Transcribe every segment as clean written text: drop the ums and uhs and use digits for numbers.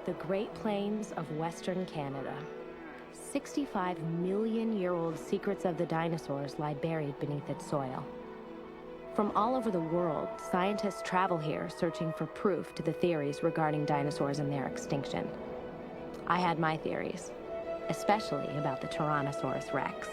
The Great Plains of Western Canada. 65-million-year-old secrets of the dinosaurs lie buried beneath its soil. From all over the world, scientists travel here searching for proof to the theories regarding dinosaurs and their extinction. I had my theories, especially about the Tyrannosaurus rex.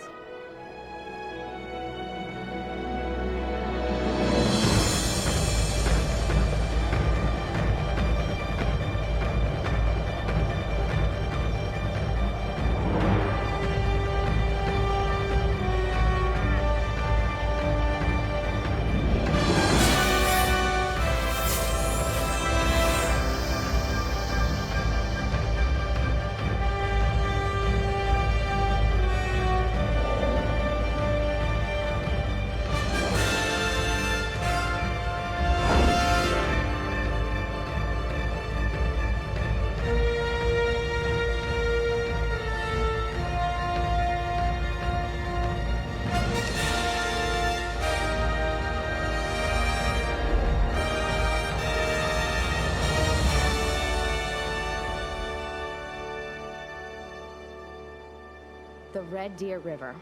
The Red Deer River.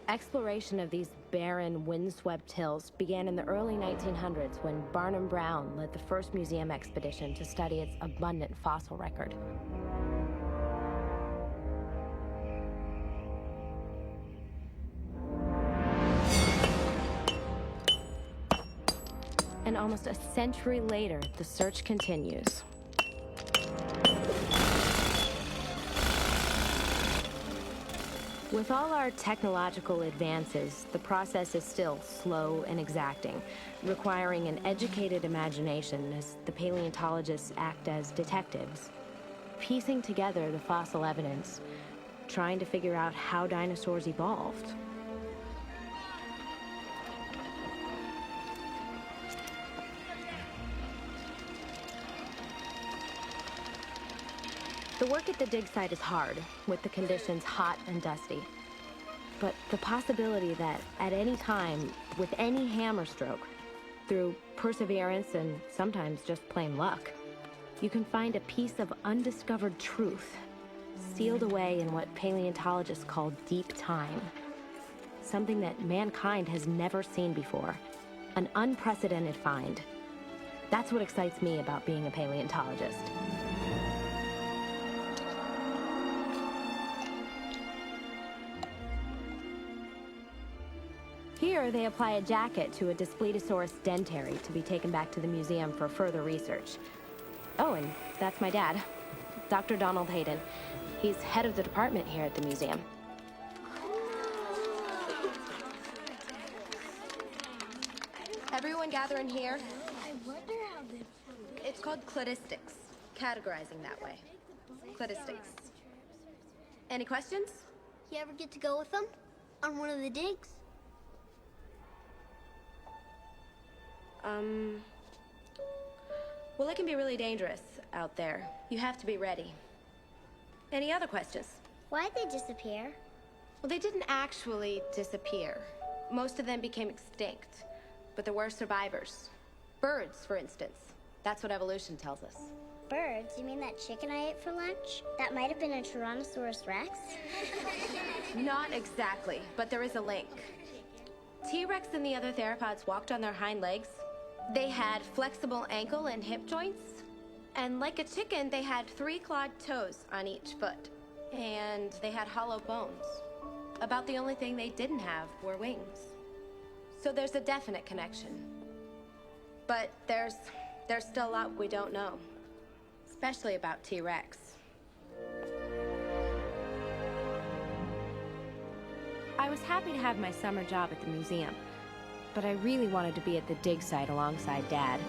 Exploration of these barren, windswept hills began in the early 1900s when Barnum Brown led the first museum expedition to study its abundant fossil record. And almost a century later, the search continues. With all our technological advances, the process is still slow and exacting, requiring an educated imagination as the paleontologists act as detectives, piecing together the fossil evidence, trying to figure out how dinosaurs evolved. The work at the dig site is hard, with the conditions hot and dusty. But the possibility that at any time, with any hammer stroke, through perseverance and sometimes just plain luck, you can find a piece of undiscovered truth, sealed away in what paleontologists call deep time. Something that mankind has never seen before. An unprecedented find. That's what excites me about being a paleontologist. Here, they apply a jacket to a Daspletosaurus dentary to be taken back to the museum for further research. Oh, and that's my dad, Dr. Donald Hayden. He's head of the department here at the museum. Everyone gather in here. I wonder how they... It's called cladistics, categorizing that way. Cladistics. Any questions? You ever get to go with them? On one of the digs? Well, it can be really dangerous out there. You have to be ready. Any other questions? Why'd they disappear? Well, they didn't actually disappear. Most of them became extinct, but there were survivors. Birds, for instance. That's what evolution tells us. Birds? You mean that chicken I ate for lunch? That might have been a Tyrannosaurus rex? Not exactly, but there is a link. T-Rex and the other theropods walked on their hind legs. They had flexible ankle and hip joints. And like a chicken, they had 3 clawed toes on each foot. And they had hollow bones. About the only thing they didn't have were wings. So there's a definite connection. But there's still a lot we don't know. Especially about T-Rex. I was happy to have my summer job at the museum, but I really wanted to be at the dig site alongside Dad,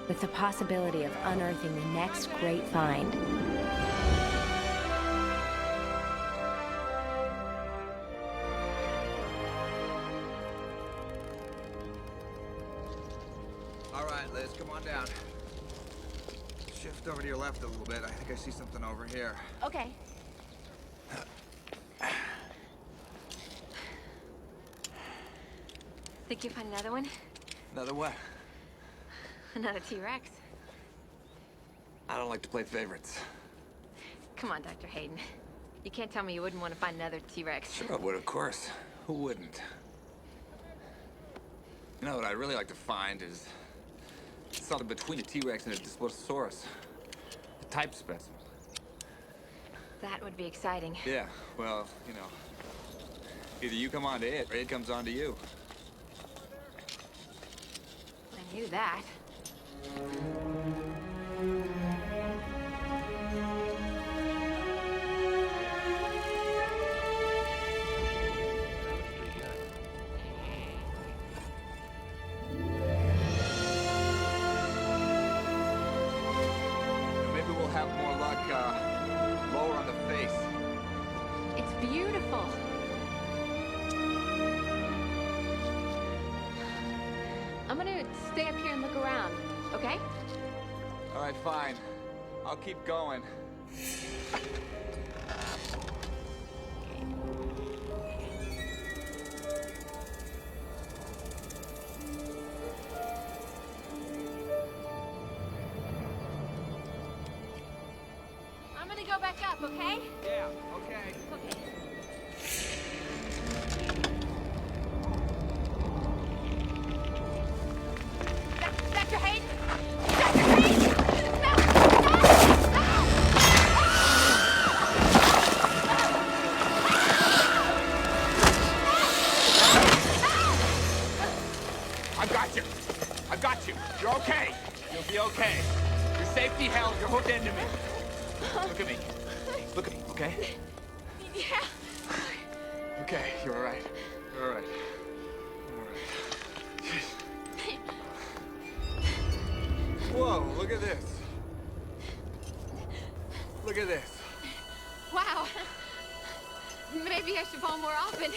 with the possibility of unearthing the next great find. All right, Liz, come on down. Shift over to your left a little bit. I think I see something over here. Okay. Think you find another one? Another what? Another T-Rex. I don't like to play favorites. Come on, Dr. Hayden. You can't tell me you wouldn't want to find another T-Rex. Sure I would, of course. Who wouldn't? You know what I'd really like to find is something between a T-Rex and a Displetosaurus. A type specimen. That would be exciting. Yeah, well, you know, either you come on to it, or it comes on to you. I knew that. Maybe we'll have more luck, lower on the face. It's beautiful. I'm gonna stay up here and look around, okay? All right, fine. I'll keep going. I'm gonna go back up, okay? Yeah, okay. Okay. Dr. Hayden! Dr. Hayden! No! I've got you. I've got you. You're okay. You'll be okay. Your safety held. You're hooked into me. Look at me. Look at me, okay? Yeah. Okay, you're all right. You're all right. All right. Whoa, look at this. Look at this. Wow. Maybe I should fall more often.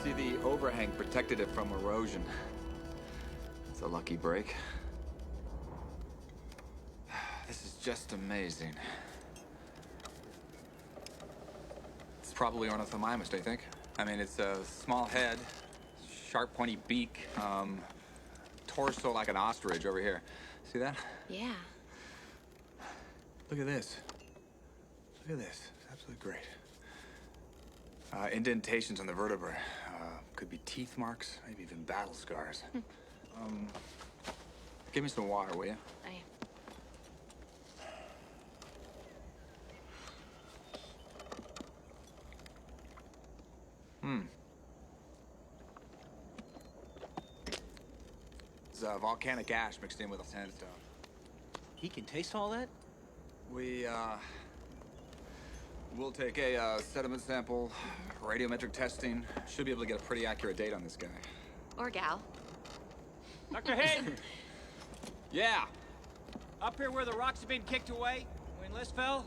See, the overhang protected it from erosion. It's a lucky break. This is just amazing. It's probably ornithomimist, I think. I mean, it's a small head, sharp, pointy beak, torso like an ostrich over here. See that? Yeah. Look at this. Look at this. It's absolutely great. Indentations on the vertebrae. Could be teeth marks, maybe even battle scars. Give me some water, will you? I am. It's volcanic ash mixed in with sandstone. He can taste all that? We'll take a sediment sample, radiometric testing. Should be able to get a pretty accurate date on this guy. Or gal. Dr. Hayden, Yeah. up here where the rocks have been kicked away, when Liz fell,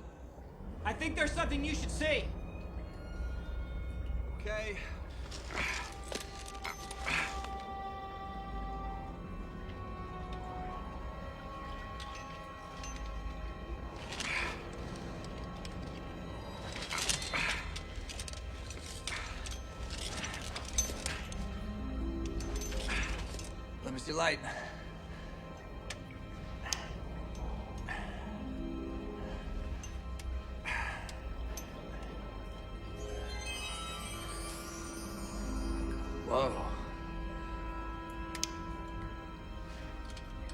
I think there's something you should see. Okay. Let me see light. Whoa.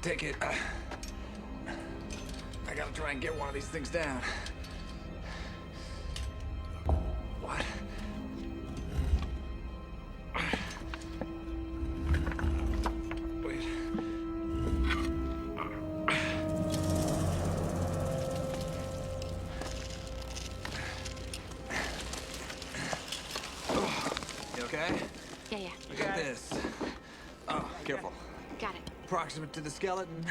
Take it. I gotta try and get one of these things down. What? Wait. You okay? Yeah, yeah. Look at this. Oh, careful. Got it. Proximate to the skeleton.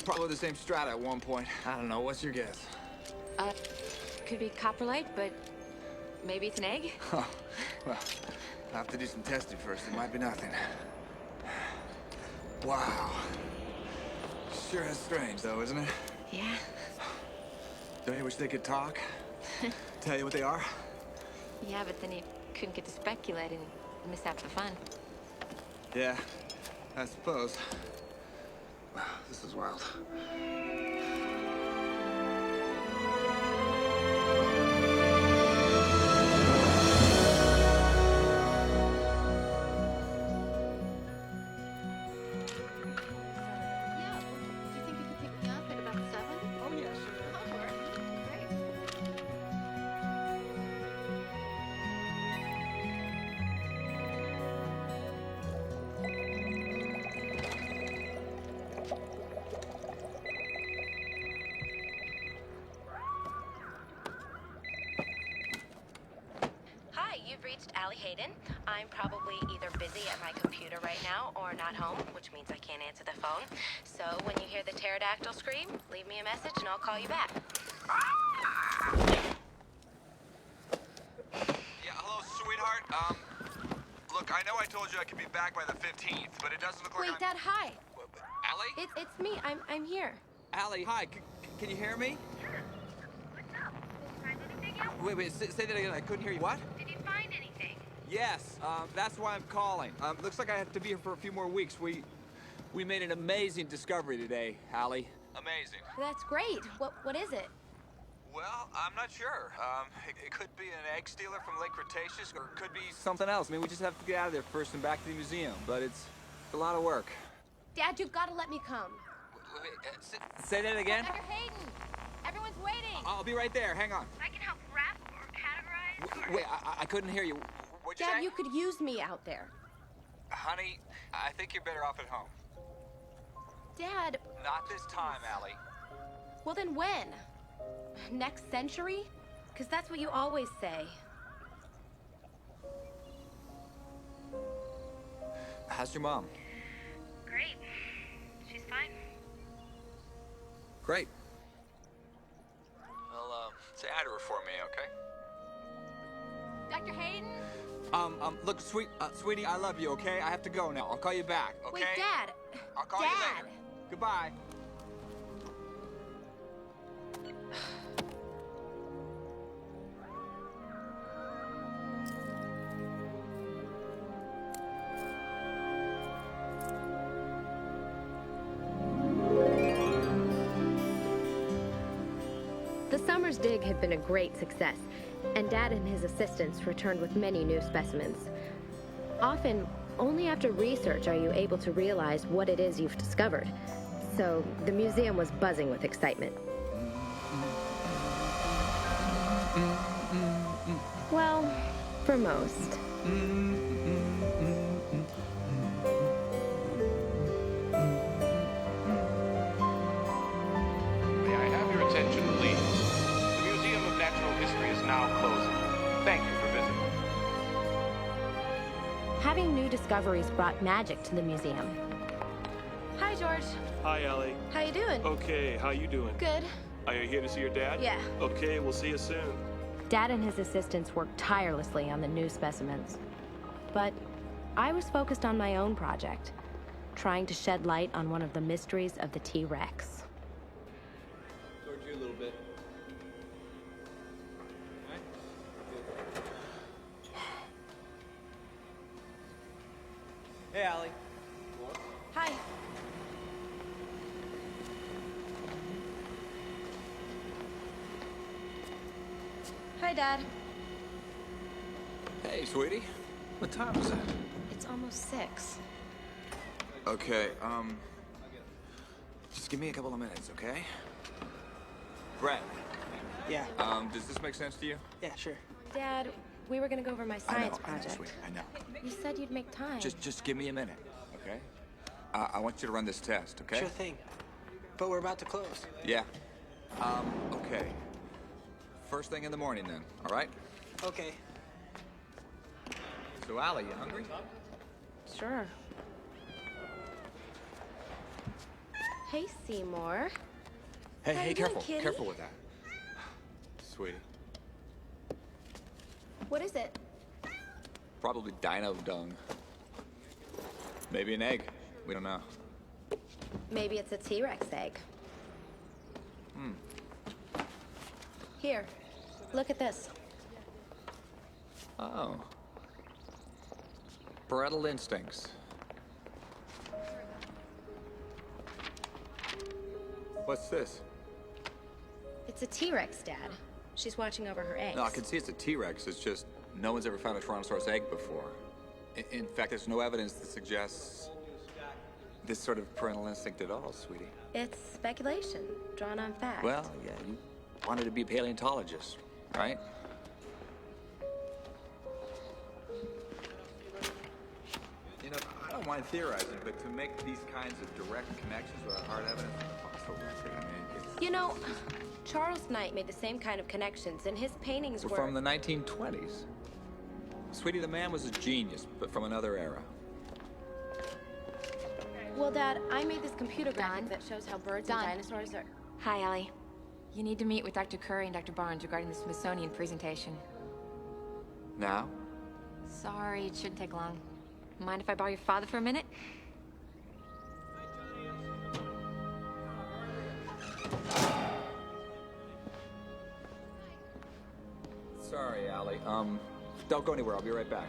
Probably the same strata at one point. I don't know. What's your guess? Could be coprolite, but maybe it's an egg? Oh, well, I'll have to do some testing first. It might be nothing. Wow. Sure is strange, though, isn't it? Yeah. Don't you wish they could talk? Tell you what they are? Yeah, but then you couldn't get to speculate and miss out the fun. Yeah, I suppose. Wow, this is wild. You've reached Ally Hayden. I'm probably either busy at my computer right now or not home, which means I can't answer the phone. So when you hear the pterodactyl scream, leave me a message and I'll call you back. Yeah, hello, sweetheart. Look, I know I told you I could be back by the 15th, but it doesn't look like Wait, Dad, hi. Allie? It's me. I'm here. Allie, hi. Can you hear me? Wait, say that again. I couldn't hear you. What? Did you find anything? Yes, that's why I'm calling. Looks like I have to be here for a few more weeks. We made an amazing discovery today, Allie. Amazing. That's great. What is it? Well, I'm not sure. It could be an egg stealer from Lake Cretaceous, or it could be Something else. I mean, we just have to get out of there first and back to the museum, but it's a lot of work. Dad, you've got to let me come. Say that again? Dr. Hayden, everyone's waiting. I'll be right there. Hang on. I can help wrap or categorize. Wait, I couldn't hear you. What'd you Dad, say? you could use me out there. Honey, I think you're better off at home. Dad, Not this time, Allie. well then when? Next century? Because that's what you always say. How's your mom? Great. She's fine. Great. Well, say hi to her for me, okay? Dr. Hayden? Look, sweetie, I love you, okay? I have to go now. I'll call you back, okay? Wait, Dad. I'll call you Dad. later. Goodbye. The summer's dig had been a great success, and Dad and his assistants returned with many new specimens. Often, only after research are you able to realize what it is you've discovered. So, the museum was buzzing with excitement. Well, for most. May I have your attention, please? The Museum of Natural History is now closing. Thank you for visiting. Having new discoveries brought magic to the museum. Hi, George. Hi, Ally. How you doing? Okay, how you doing? Good. Are you here to see your dad? Yeah. Okay, we'll see you soon. Dad and his assistants worked tirelessly on the new specimens. But I was focused on my own project, trying to shed light on one of the mysteries of the T-Rex. Towards you a little bit. Hey, Allie. Hi. Hi, Dad. Hey, sweetie. What time is it? It's almost 6. Okay, just give me a couple of minutes, okay? Brett, Yeah, does this make sense to you? yeah, sure. Dad, we were gonna go over my science project. sweetie, I know. You said you'd make time. Just give me a minute, okay? I want you to run this test, okay? Sure thing. But we're about to close. Yeah. Okay. First thing in the morning then, all right? Okay. So, Allie, you hungry? Sure. Hey, Seymour. Hey, How hey, you doing, careful. kitty? Careful with that. Sweetie. What is it? Probably dino dung. Maybe an egg. We don't know. Maybe it's a T-Rex egg. Here, look at this. Oh. Parental instincts. What's this? It's a T-Rex, Dad. She's watching over her eggs. No, I can see it's a T-Rex. It's just no one's ever found a Tyrannosaurus egg before. In fact, there's no evidence that suggests this sort of parental instinct at all, sweetie. It's speculation, drawn on fact. Well, yeah, you wanted to be a paleontologist, right? You know, I don't mind theorizing, but to make these kinds of direct connections without hard evidence is a fossil record. I mean, it's... You know, Charles Knight made the same kind of connections, and his paintings were... From the 1920s. Sweetie, the man was a genius, but from another era. Well, Dad, I made this computer graphic that shows how birds and dinosaurs are... Hi, Ally. You need to meet with Dr. Curry and Dr. Barnes regarding the Smithsonian presentation. Now? Sorry, it shouldn't take long. Mind if I borrow your father for a minute? Sorry, Ally. Don't go anywhere. I'll be right back.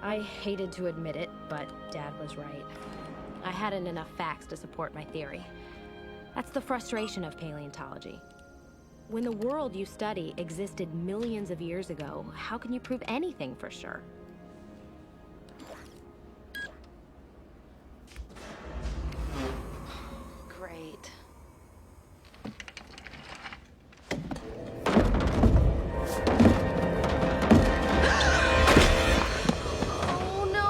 I hated to admit it, but Dad was right. I hadn't enough facts to support my theory. That's the frustration of paleontology. When the world you study existed millions of years ago, how can you prove anything for sure? Great. Oh, no!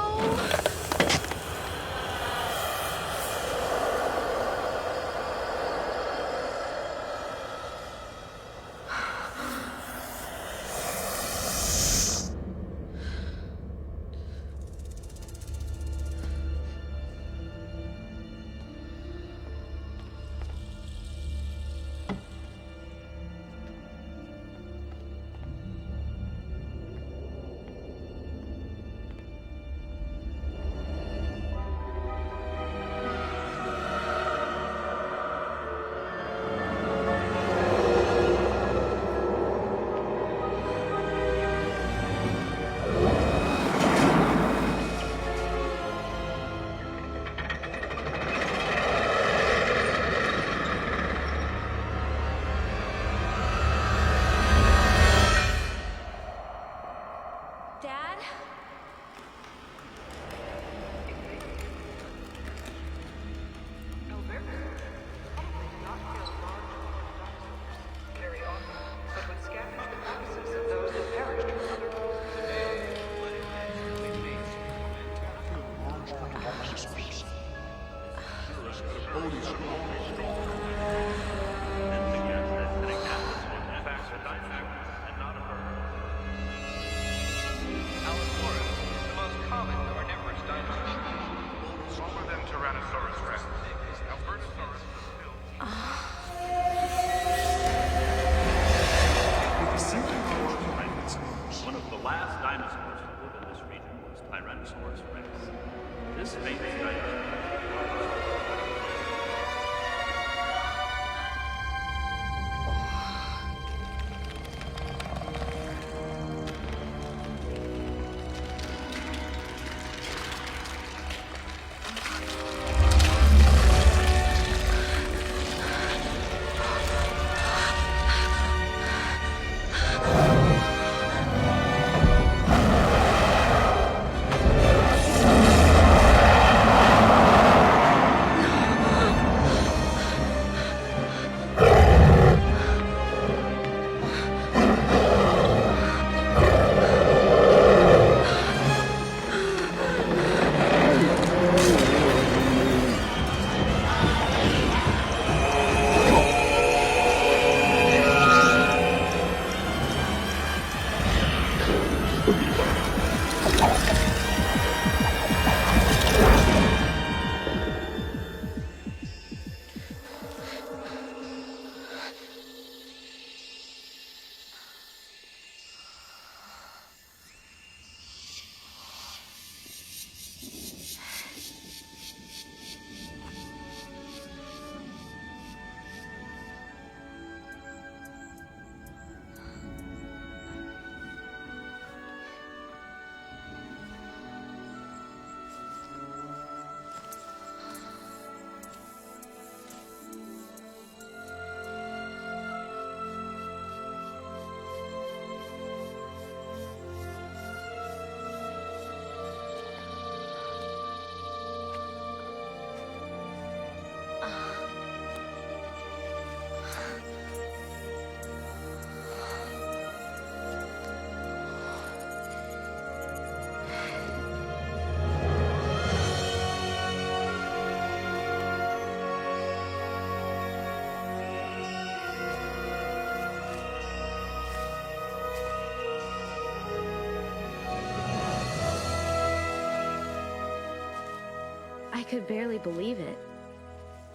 could barely believe it.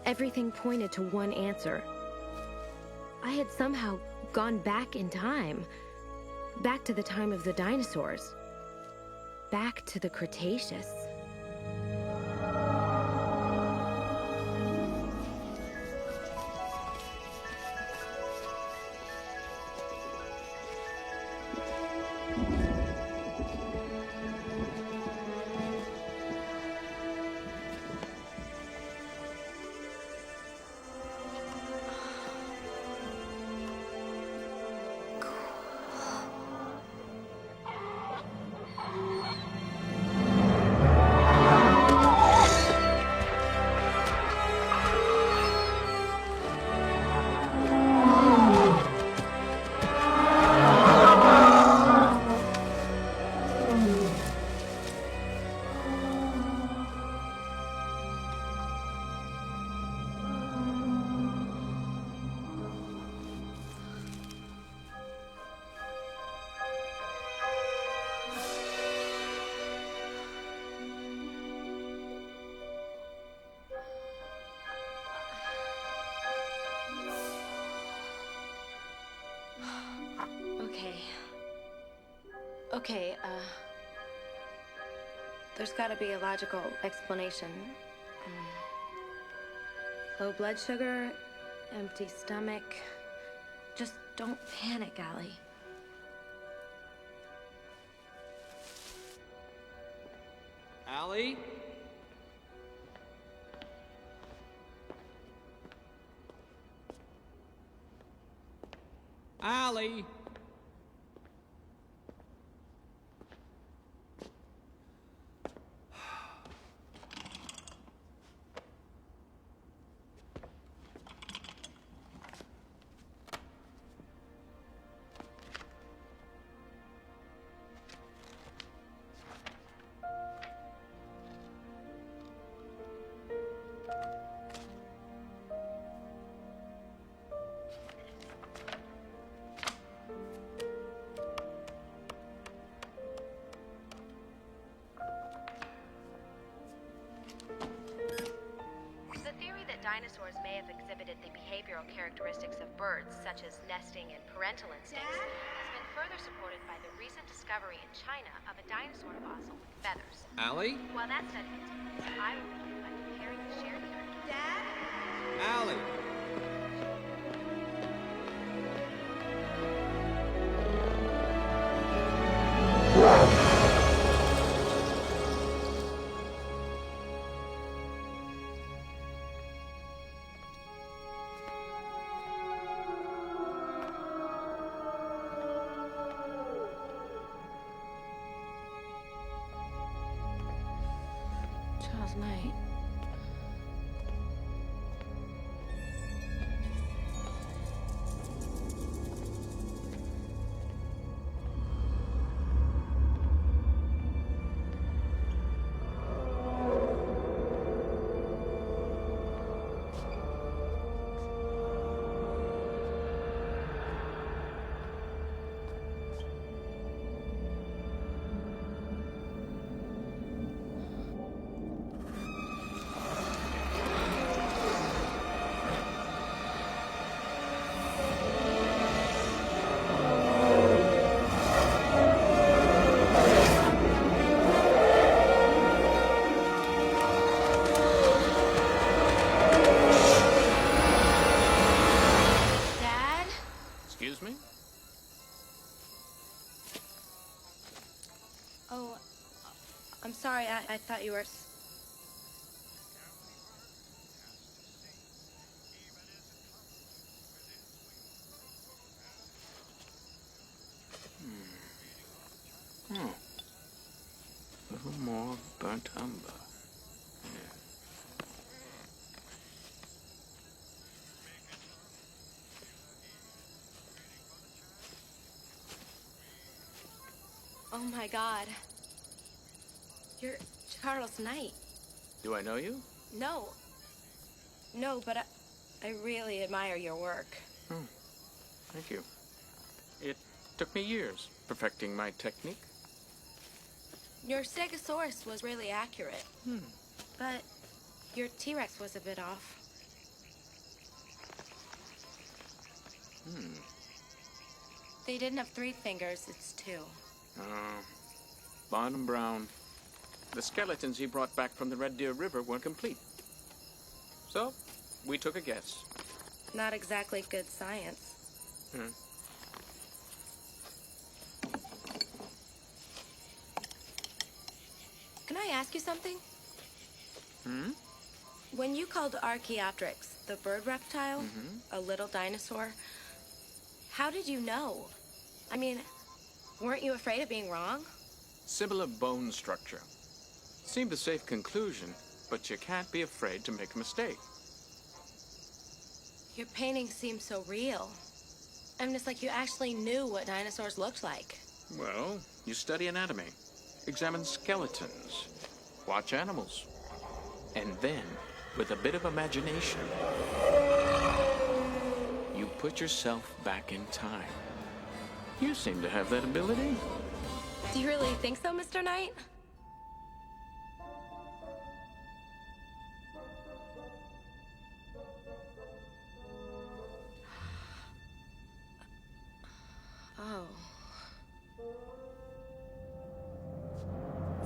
Everything pointed to one answer. I had somehow gone back in time. Back to the time of the dinosaurs. Back to the Cretaceous. Okay, there's gotta be a logical explanation. Low blood sugar, empty stomach. Just don't panic, Ally. Ally? Ally? Dinosaurs may have exhibited the behavioral characteristics of birds, such as nesting and parental instincts, has been further supported by the recent discovery in China of a dinosaur fossil with feathers. Ally? While that study continues, I will begin by comparing the shared characteristics. Dad? Ally! Charles Knight. Sorry, I thought you were... A little more burnt umber. Yeah. Oh my God. You're Charles Knight. Do I know you? No. No, but I really admire your work. Oh, thank you. It took me years perfecting my technique. Your Stegosaurus was really accurate. But Your T-Rex was a bit off. They didn't have 3 fingers, it's 2. Barnum Brown. The skeletons he brought back from the Red Deer River weren't complete. So, we took a guess. Not exactly good science. Can I ask you something? When you called Archaeopteryx the bird reptile a little dinosaur, how did you know? I mean, weren't you afraid of being wrong? Similar bone structure. Seemed a safe conclusion, but you can't be afraid to make a mistake. Your painting seems so real. I mean, it's like you actually knew what dinosaurs looked like. Well, you study anatomy, examine skeletons, watch animals, and then, with a bit of imagination, you put yourself back in time. You seem to have that ability. Do you really think so, Mr. Knight? Oh.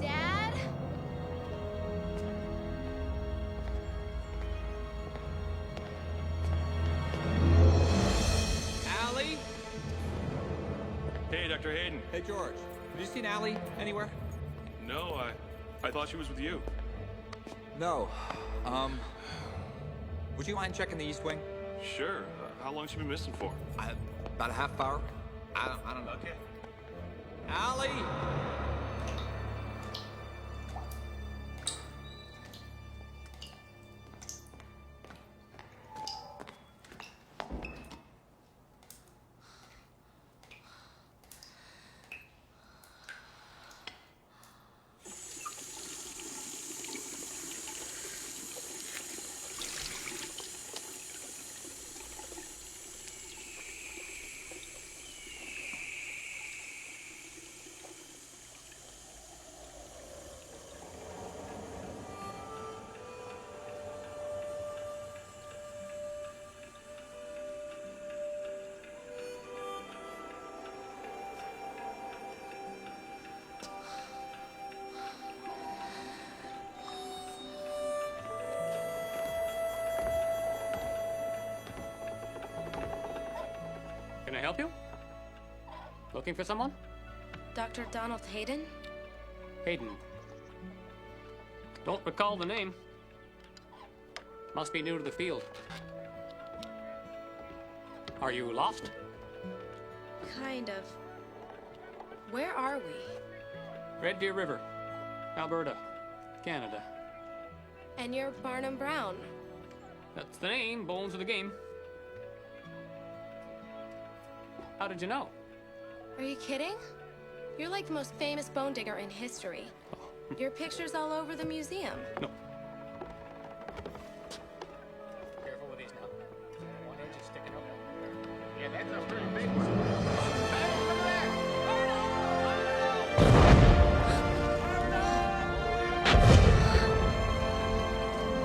Dad? Ally? Hey, Dr. Hayden. Hey, George. Have you seen Ally anywhere? No, I thought she was with you. No. Would you mind checking the East Wing? Sure. How long she been missing for? About a half hour. I don't know. Okay. Ally! Can I help you? Looking for someone? Dr. Donald Hayden? Hayden. Don't recall the name. Must be new to the field. Are you lost? Kind of. Where are we? Red Deer River, Alberta, Canada. And you're Barnum Brown. That's the name, bones of the game. How did you know? Are you kidding? You're like the most famous bone digger in history. Your picture's all over the museum. No. Careful with these now. One edge is sticking out. Yeah, that's a pretty big one. Hey, over there!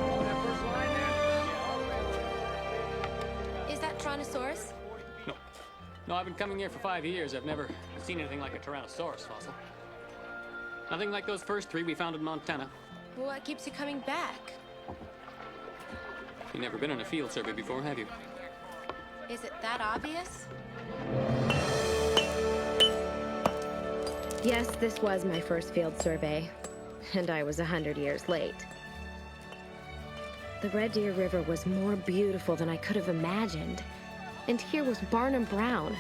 Oh, that first line there? Is that Tyrannosaurus? No. No, I've been coming here for 5 years. I've never seen anything like a Tyrannosaurus fossil. Nothing like those first 3 we found in Montana. Well, what keeps you coming back? You've never been on a field survey before, have you? Is it that obvious? Yes, this was my first field survey, and I was 100 years late. The Red Deer River was more beautiful than I could have imagined. And here was Barnum Brown,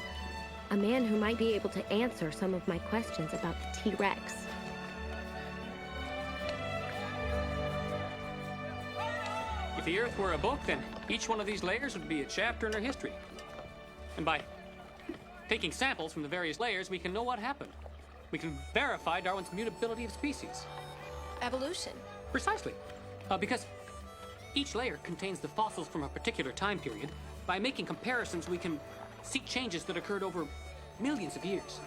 a man who might be able to answer some of my questions about the T-Rex. If the Earth were a book, then each one of these layers would be a chapter in our history. And by taking samples from the various layers, we can know what happened. We can verify Darwin's mutability of species. Evolution. Precisely. Because each layer contains the fossils from a particular time period. By making comparisons, we can see changes that occurred over millions of years.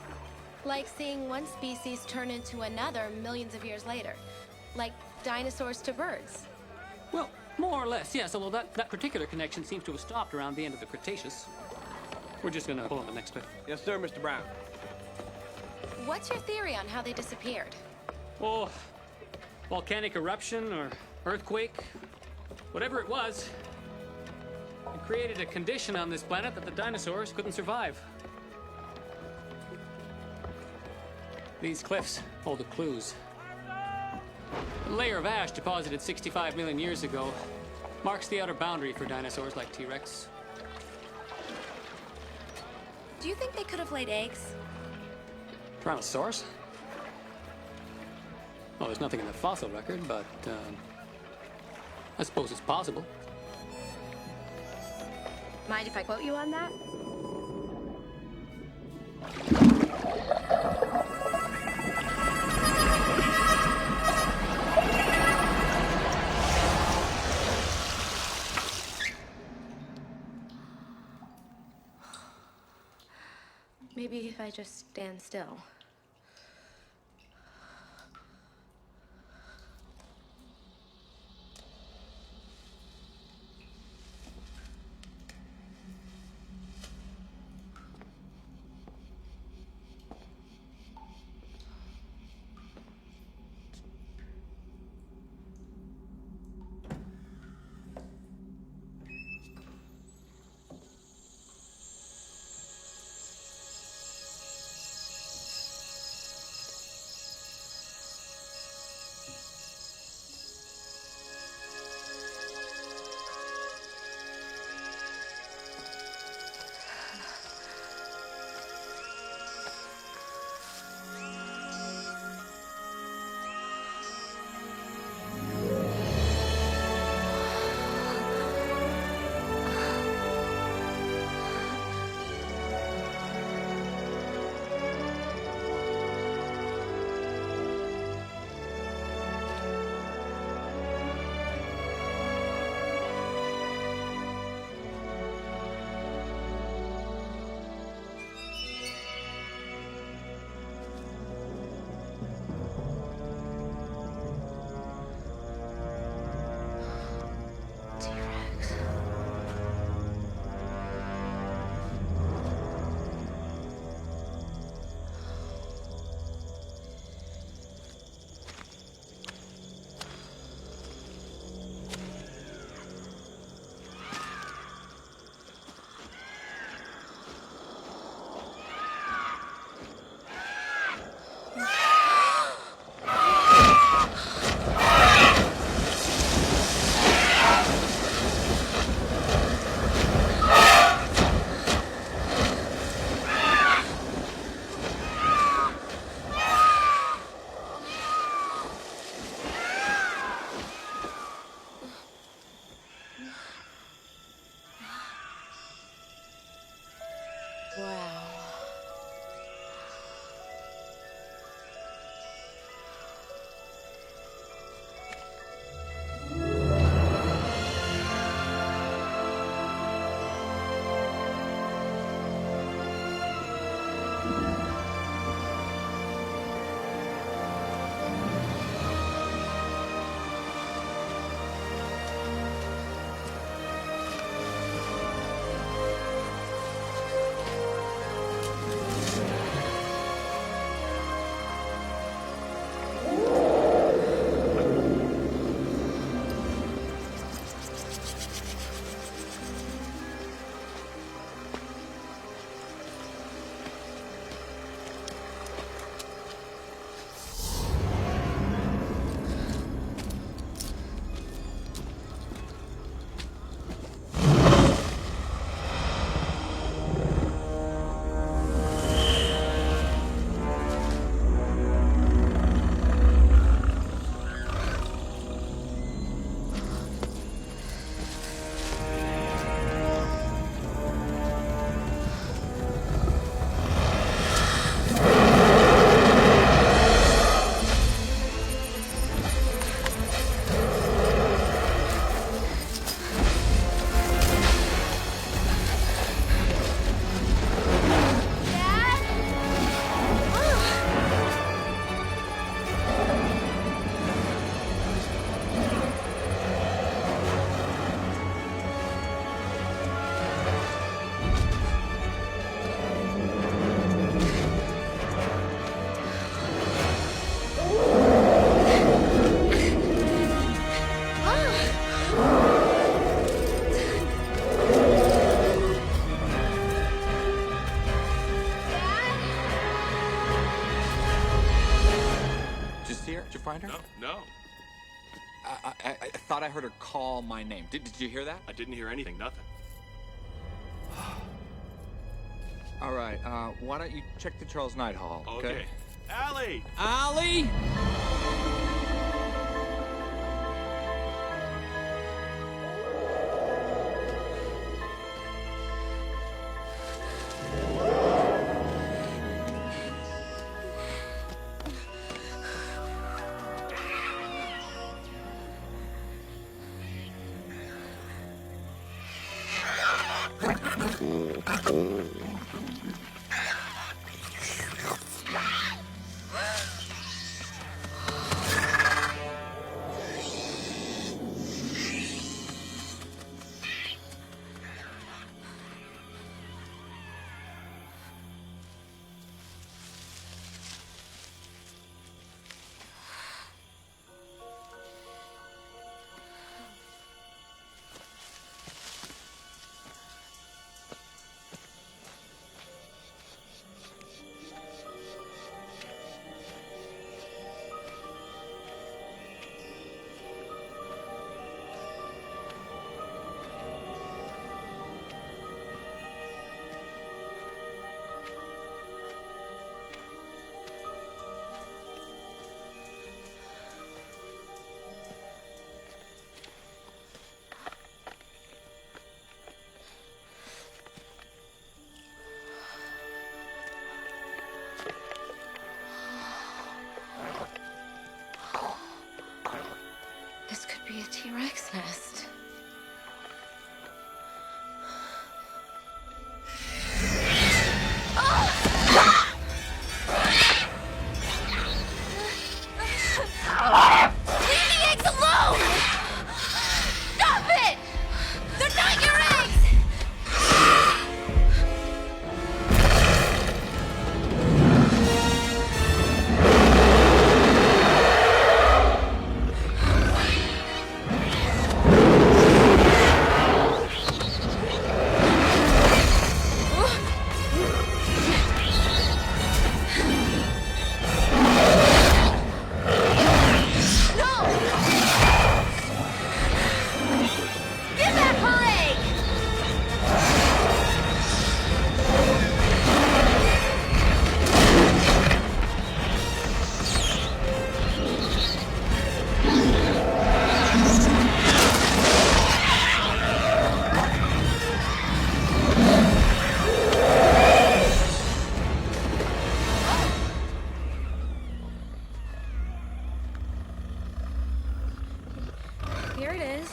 Like seeing one species turn into another millions of years later. Like dinosaurs to birds. Well, more or less, yes. Although that particular connection seems to have stopped around the end of the Cretaceous. We're just gonna pull on the next bit. Yes, sir, Mr. Brown. What's your theory on how they disappeared? Oh, volcanic eruption or earthquake, whatever it was, it created a condition on this planet that the dinosaurs couldn't survive. These cliffs hold the clues. A layer of ash deposited 65 million years ago marks the outer boundary for dinosaurs like T-Rex. Do you think they could have laid eggs? Tyrannosaurus? Well, there's nothing in the fossil record, but I suppose it's possible. Mind if I quote you on that? Maybe if I just stand still. find her? No. I thought I heard her call my name. Did you hear that? I didn't hear anything, nothing. All right, why don't you check the Charles Knight Hall, okay? Ally! Ally! This could be a T-Rex nest. Leave the eggs alone! Stop it! They're not your eggs! Here it is.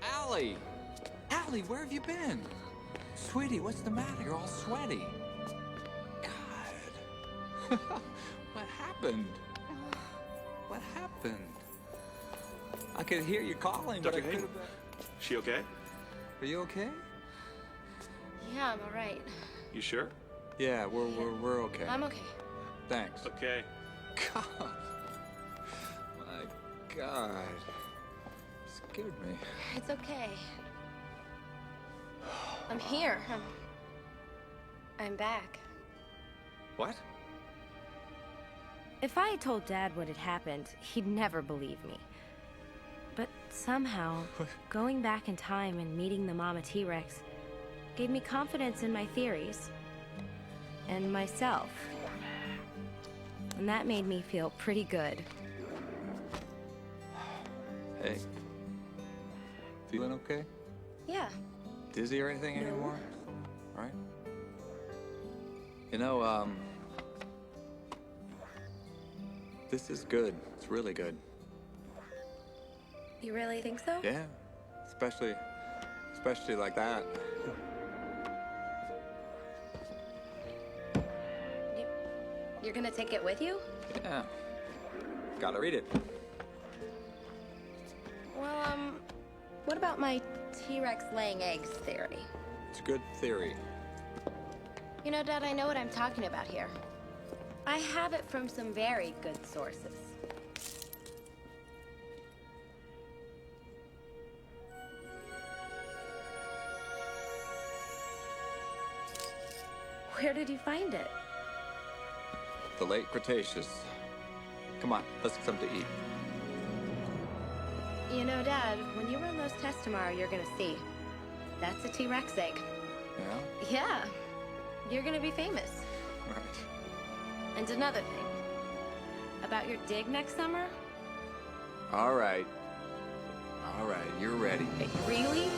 Ally! Ally, where have you been? Sweetie, what's the matter? You're all sweaty. God. What happened? What happened? I could hear you calling, but I Dr. Hayden, couldn't... she okay? Are you okay? Yeah, I'm all right. You sure? Yeah, we're okay. I'm okay. Thanks. Okay. God. My God. Scared me. It's okay. I'm here. I'm back. What? If I had told Dad what had happened, he'd never believe me. But somehow, going back in time and meeting the mama T-Rex gave me confidence in my theories. And myself. And that made me feel pretty good. Hey. Feeling okay? Yeah. Dizzy or anything anymore? Right? You know, this is good. It's really good. You really think so? Yeah. Especially like that. You're gonna take it with you? Yeah. Gotta read it. Well, what about my T-Rex laying eggs theory? It's a good theory. You know, Dad, I know what I'm talking about here. I have it from some very good sources. Where did you find it? The late Cretaceous. Come on, let's get something to eat. You know, Dad, when you run those tests tomorrow, you're gonna see. That's a T-Rex egg. Yeah? Yeah. You're gonna be famous. Right. And another thing. About your dig next summer? All right. All right, you're ready. Really?